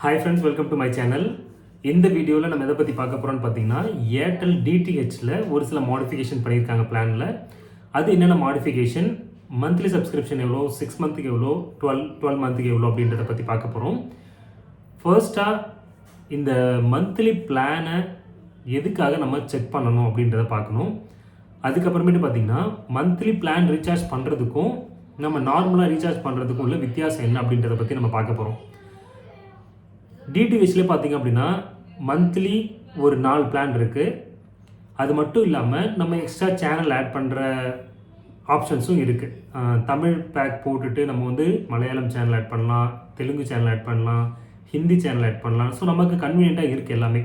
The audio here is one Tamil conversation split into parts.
Hi friends, welcome to my channel. இந்த வீடியோவில் நம்ம எதை பற்றி பார்க்க போகிறோம்னு பார்த்தீங்கன்னா, ஏர்டெல் டிடிஹெச்சில் ஒரு சில மாடிஃபிகேஷன் பண்ணியிருக்காங்க பிளானில். அது என்னென்ன மாடிஃபிகேஷன், மந்த்லி சப்ஸ்கிரிப்ஷன் எவ்வளோ, 6 மந்த்துக்கு எவ்வளோ, 12 மந்த்துக்கு எவ்வளோ அப்படின்றத பற்றி பார்க்க போகிறோம். ஃபர்ஸ்ட்டாக இந்த மந்த்லி பிளானை எதுக்காக நம்ம செக் பண்ணணும் அப்படின்றத பார்க்கணும். அதுக்கப்புறமேட்டு பார்த்தீங்கன்னா, மந்த்லி பிளான் ரீசார்ஜ் பண்ணுறதுக்கும் நம்ம நார்மலாக ரீசார்ஜ் பண்ணுறதுக்கும் உள்ள வித்தியாசம் என்ன அப்படின்றத பற்றி நம்ம பார்க்க போகிறோம். டிடிஹெச்லேயே பார்த்தீங்க அப்படின்னா மந்த்லி ஒரு 4 பிளான் இருக்குது. அது மட்டும் இல்லாமல் நம்ம எக்ஸ்ட்ரா சேனல் ஆட் பண்ணுற ஆப்ஷன்ஸும் இருக்குது. தமிழ் பேக் போட்டுட்டு நம்ம வந்து மலையாளம் சேனல் ஆட் பண்ணலாம், தெலுங்கு சேனல் ஆட் பண்ணலாம், ஹிந்தி சேனல் ஆட் பண்ணலாம். ஸோ நமக்கு கன்வீனியண்ட்டாக இருக்குது எல்லாமே.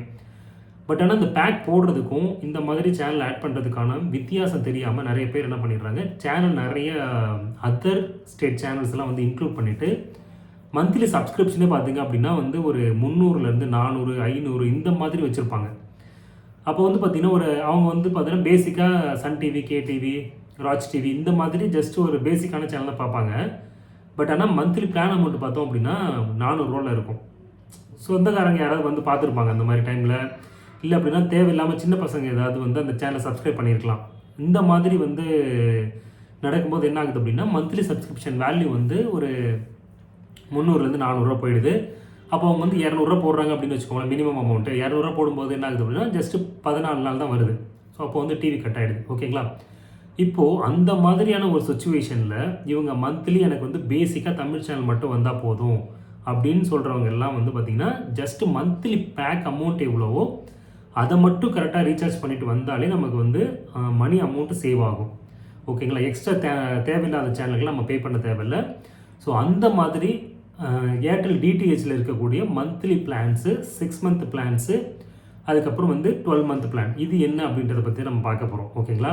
பட் ஆனால் இந்த பேக் போடுறதுக்கும் இந்த மாதிரி சேனல் ஆட் பண்ணுறதுக்கான வித்தியாசம் தெரியாமல் நிறைய பேர் என்ன பண்ணிடுறாங்க, சேனல் நிறைய அதர் ஸ்டேட் சேனல்ஸ்லாம் வந்து இன்க்ளூட் பண்ணிவிட்டு மந்த்லி சப்ஸ்கிரிப்ஷனே பார்த்திங்க அப்படின்னா வந்து ஒரு 300லேருந்து 400, 500 இந்த மாதிரி வச்சுருப்பாங்க. அப்போ வந்து பார்த்திங்கன்னா அவங்க வந்து பார்த்திங்கன்னா பேசிக்காக Sun TV, KTV, Raj TV இந்த மாதிரி ஜஸ்ட் ஒரு பேசிக்கான சேனல் தான் பார்ப்பாங்க. பட் ஆனால் மந்த்லி பிளான் அமௌண்ட் பார்த்தோம் அப்படின்னா 400 ரூபாயில் இருக்கும். சொந்தக்காரங்க யாராவது வந்து பார்த்துருப்பாங்க அந்த மாதிரி டைமில். இல்லை அப்படின்னா தேவையில்லாமல் சின்ன பசங்க ஏதாவது வந்து அந்த சேனலை சப்ஸ்கிரைப் பண்ணியிருக்கலாம். இந்த மாதிரி வந்து நடக்கும்போது என்ன ஆகுது அப்படின்னா, மந்த்லி சப்ஸ்கிரிப்ஷன் வேல்யூ வந்து ஒரு 300லேருந்து 400 ரூபா போயிடுது. அப்போ அவங்க வந்து 200 ரூபா போடுறாங்க அப்படின்னு வச்சுக்கோங்களேன். மினிமம் அமௌண்ட்டு 200 ரூபா போடும்போது என்ன ஆகுது அப்படின்னா ஜஸ்ட்டு 14 நாள் தான் வருது. ஸோ அப்போ வந்து டிவி கட் ஆகிடுது. ஓகேங்களா? இப்போது அந்த மாதிரியான ஒரு சுச்சுவேஷனில் இவங்க மந்த்லி எனக்கு வந்து பேசிக்காக தமிழ் சேனல் மட்டும் வந்தால் போதும் அப்படின்னு சொல்கிறவங்க எல்லாம் வந்து பார்த்திங்கன்னா ஜஸ்ட்டு மந்த்லி பேக் அமௌண்ட் எவ்வளவோ அதை மட்டும் கரெக்டாக ரீசார்ஜ் பண்ணிவிட்டு வந்தாலே நமக்கு வந்து மணி அமௌண்ட்டு சேவ் ஆகும். ஓகேங்களா? எக்ஸ்ட்ரா தேவையில்லாத சேனலுக்கு நம்ம பே பண்ண தேவையில்லை. ஸோ அந்த மாதிரி ஏர்டெல் டிடிஹெச்சில் இருக்கக்கூடிய மந்த்லி பிளான்ஸு, 6 மந்த் பிளான்ஸு, அதுக்கப்புறம் வந்து 12 மந்த் பிளான், இது என்ன அப்படின்றத பற்றி நம்ம பார்க்க போகிறோம். ஓகேங்களா?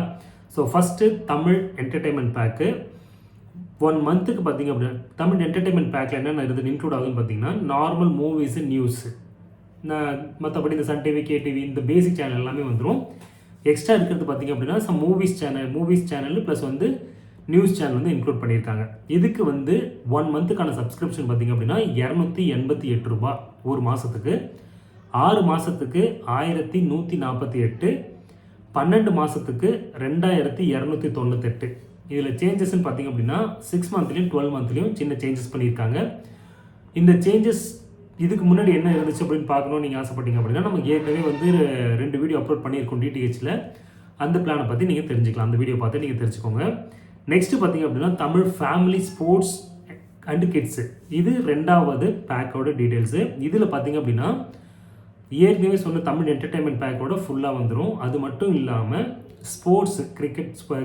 So first Tamil entertainment pack 1 மந்த்துக்கு பார்த்திங்க அப்படின்னா தமிழ் என்டர்டெயின்மெண்ட் பேக்கில் என்னென்ன இருக்குது இன்க்ளூட் ஆகுதுன்னு பார்த்தீங்கன்னா, நார்மல் மூவிஸு, நியூஸு, மற்றபடி இந்த சன் டிவி, கேடிவி இந்த பேசிக் சேனல் எல்லாமே வந்துடும். எக்ஸ்ட்ரா இருக்கிறது பார்த்திங்க அப்படின்னா மூவிஸ் சேனல் ப்ளஸ் வந்து நியூஸ் சேனல் வந்து இன்க்ளூட் பண்ணியிருக்காங்க. இதுக்கு வந்து 1 மந்த்துக்கான சப்ஸ்கிரிப்ஷன் பார்த்திங்க அப்படின்னா 288 ரூபா ஒரு மாதத்துக்கு. 6 மாதத்துக்கு 1148, 12 மாதத்துக்கு 2298. இதில் சேஞ்சஸ்ன்னு பார்த்திங்க அப்படின்னா 6 மந்த்லேயும் 12 மந்த்லேயும் சின்ன சேஞ்சஸ் பண்ணியிருக்காங்க. இந்த சேஞ்சஸ் இதுக்கு முன்னாடி என்ன இருந்துச்சு அப்படின்னு பார்க்கணும்னு நீங்கள் ஆசைப்பட்டீங்க அப்படின்னா நமக்கு ஏற்கனவே வந்து 2 வீடியோ அப்லோட் பண்ணியிருக்கோம் டிடிஹெச்சில். அந்த பிளானை பற்றி நீங்கள் தெரிஞ்சுக்கலாம். அந்த வீடியோ பார்த்து நீங்கள் தெரிஞ்சுக்கோங்க. நெக்ஸ்ட்டு பார்த்திங்க அப்படின்னா Tamil family, sports and kids, இது 2வது பேக்கோட டீட்டெயில்ஸு. இதில் பார்த்திங்க அப்படின்னா ஏற்கனவே சொன்ன தமிழ் என்டர்டெயின்மெண்ட் பேக்கோட ஃபுல்லாக வந்துடும். அது மட்டும் இல்லாமல் ஸ்போர்ட்ஸு,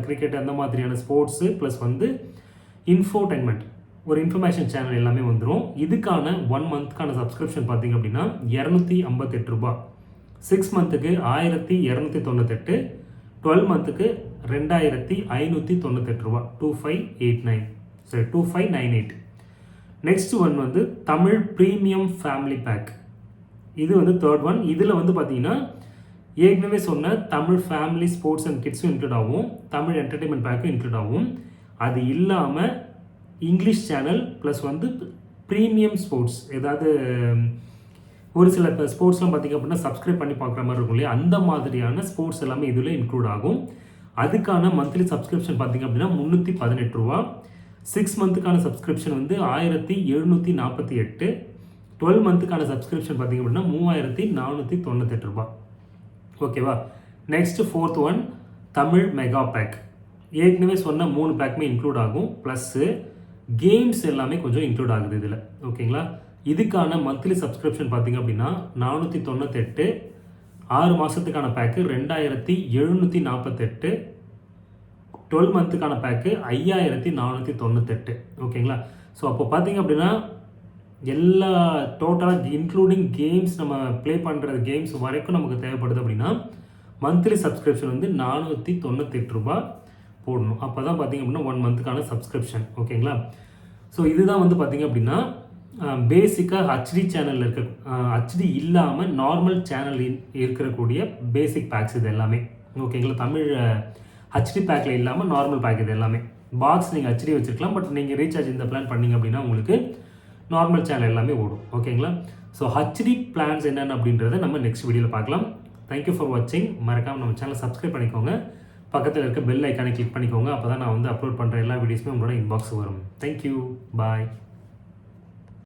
கிரிக்கெட் அந்த மாதிரியான ஸ்போர்ட்ஸு ப்ளஸ் வந்து இன்ஃபோடெயின்மெண்ட், ஒரு இன்ஃபர்மேஷன் சேனல் எல்லாமே வந்துடும். இதுக்கான 1 மந்த்துக்கான சப்ஸ்கிரிப்ஷன் பார்த்திங்க அப்படின்னா 258 ரூபா. 6 மந்த்துக்கு 1298, 12 மந்த்துக்கு 2598 ரூபா, 2598. நெக்ஸ்ட் ஒன் வந்து தமிழ் ப்ரீமியம் ஃபேமிலி பேக், இது வந்து 3rd ஒன். இதில் வந்து பார்த்தீங்கன்னா ஏற்கனவே சொன்ன தமிழ் ஃபேமிலி, ஸ்போர்ட்ஸ் அண்ட் கிட்ஸும் இன்க்ளூட் ஆகும், தமிழ் என்டர்டெயின்மெண்ட் பேக்கும் இன்க்ளூட் ஆகும். அது இல்லாமல் இங்கிலீஷ் சேனல் ப்ளஸ் வந்து ப்ரீமியம் ஸ்போர்ட்ஸ், ஏதாவது ஒரு சில ஸ்போர்ட்ஸ்லாம் பார்த்திங்க அப்படின்னா சப்ஸ்கிரைப் பண்ணி பார்க்குற மாதிரி இருக்கும் இல்லையா, அந்த மாதிரியான ஸ்போர்ட்ஸ் எல்லாமே இதில் இன்க்ளூட் ஆகும். அதுக்கான மந்த்லி சப்ஸ்கிரிப்ஷன் பார்த்திங்க அப்படின்னா 318 ரூபா. 6 மந்த்துக்கான சப்ஸ்கிரிப்ஷன் வந்து 1748, 12 மந்த்துக்கான சப்ஸ்கிரிப்ஷன் பார்த்திங்க அப்படின்னா 3498 ரூபா. ஓகேவா? Next 4th one Tamil mega back. ஏற்கனவே சொன்ன 3 பேக்குமே இன்க்ளூட் ஆகும், ப்ளஸ்ஸு கேம்ஸ் எல்லாமே கொஞ்சம் இன்க்ளூட் ஆகுது இதில். ஓகேங்களா? இதுக்கான மந்த்லி சப்ஸ்கிரிப்ஷன் பார்த்திங்க அப்படின்னா 498, 6 மாதத்துக்கான பேக்கு 2748, 12 மந்த்துக்கான பேக்கு 5498. ஓகேங்களா? ஸோ அப்போ பார்த்திங்க அப்படின்னா எல்லா டோட்டலாக இன்க்ளூடிங் கேம்ஸ், நம்ம ப்ளே பண்ணுற கேம்ஸ் வரைக்கும் நமக்கு தேவைப்படுது அப்படின்னா மந்த்லி சப்ஸ்கிரிப்ஷன் வந்து 498 ரூபா போடணும். அப்போ தான் பார்த்திங்க அப்படின்னா 1 மந்த்துக்கான சப்ஸ்கிரிப்ஷன். ஓகேங்களா? ஸோ இதுதான் வந்து பார்த்திங்க அப்படின்னா பேசிக்காக ஹச்டி சேனலில் இருக்க, ஹச்டி இல்லாமல் நார்மல் சேனல் இருக்கக்கூடிய பேசிக் பேக்ஸ் இது எல்லாமே. ஓகேங்களா? தமிழ் ஹச்டி பேக்கில் இல்லாமல் நார்மல் பேக் இது எல்லாமே. பாக்ஸ் நீங்கள் ஹச்டி வச்சுருக்கலாம், பட் நீங்கள் ரீசார்ஜ் இந்த பிளான் பண்ணிங்க அப்படின்னா உங்களுக்கு நார்மல் சேனல் எல்லாமே ஓடும். ஓகேங்களா? ஸோ ஹச்டி பிளான்ஸ் என்னென்ன அப்படின்றத நம்ம நெக்ஸ்ட் வீடியோவில் பார்க்கலாம். தேங்க்யூ ஃபார் வாட்சிங். மறக்காமல் நம்ம சேனலை சப்ஸ்கிரைப் பண்ணிக்கோங்க. பக்கத்தில் இருக்க பெல் ஐக்கானை கிளிக் பண்ணிக்கோங்க. அப்போ தான் நான் வந்து அப்லோட் பண்ணுற எல்லா வீடியோஸுமே உங்களோட இன்பாக்ஸ் வரும். தேங்க்யூ. பாய்.